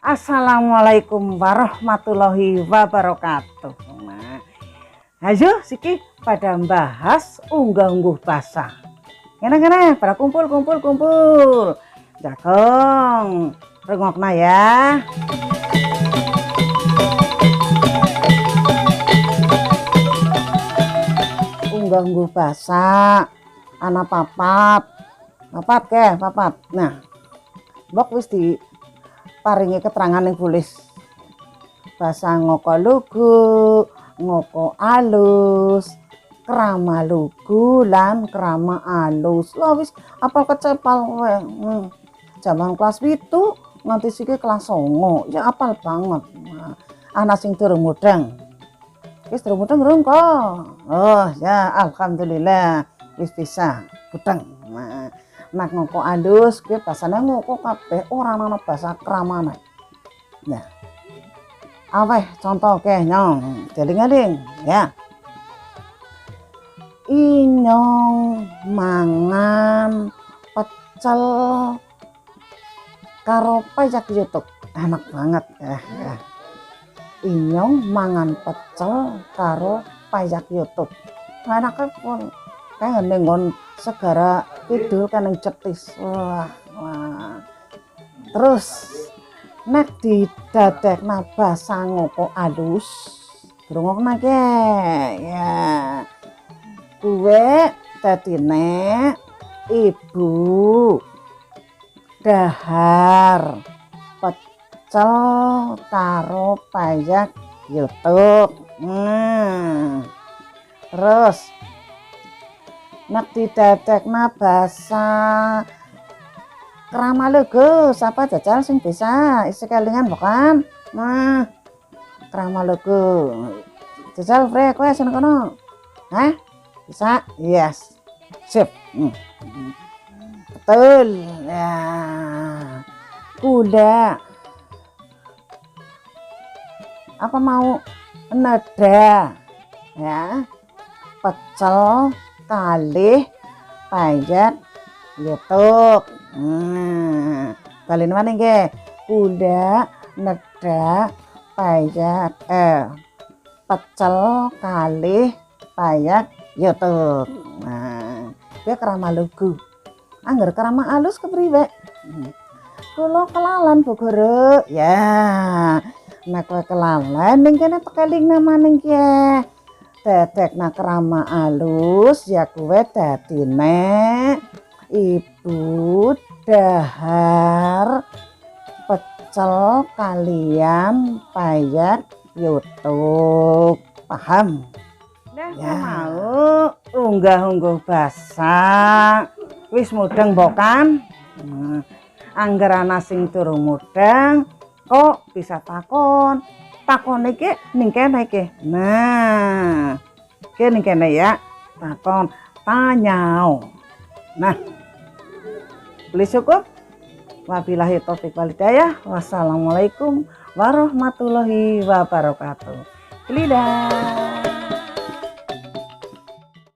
Assalamualaikum warahmatullahi wabarakatuh. Nah, ayo siki pada bahas unggah-ungguh basa. Ngene-ngene, pada kumpul. Jagong, rungokna ya. Unggah-ungguh basa, ana papat ke papat. Nah, mbok wis di paringi keterangan yang tulis basa ngoko lugu, ngoko alus, krama lugu lan krama alus. Lho wis apal kecepal kowe. Zaman kelas 7 nganti siki kelas 9 ya apal banget. Nah, ana sing durung mudeng. Wis durung mudeng durung kok. Oh ya alhamdulillah wis bisa mudeng. Nah ngoko alus kuwi basane ngoko kabeh ora ana basa kramane. Nah. Aweh contoh ke nyong, deling-eling ya. Inyong mangan pecel karo pajak YouTube. Enak banget ya. Inyong mangan pecel karo pajak YouTube. Enake pun kayak nenggon segara kidul kan yang cetis. Wah. Terus nek didadekna basa ngoko alus drungokna ke ya kuwe dadine ibu dahar pecel karo pajak YouTube. Terus nek didadekna basa krama lugu, siapa jajal sing bisa isi kelingan bukan? Nah, krama lugu jajal frek kowe seneng kono. Hah? Bisa? Yes. Sip. Betul. Ya. Kuda. Apa mau nada? Ya. Pecel kalih pajak YouTube. Balin mana nggih? Kuda, neda, pajak, pecel kalih pajak YouTube. Nah, dia krama lugu. Angger krama alus kepriwe? Kula kelalan Bu Guru. Ya. Nek kowe kelalan ning kene tekeling namane nggih. Dadekna krama alus ya kowe dadine ibu dahar pecel kalian pajak YouTube. Paham? Nah, ya. Mau unggah-ungguh basa wis mudeng bokan. Angger ana sing durung mudeng kok bisa takon iki ning kene iki. Nah, ning kene ya takon tanyau. Nah, boleh cukup. Wabillahi taufik wal hidayah. Wassalamualaikum warahmatullahi wabarakatuh. Lidah.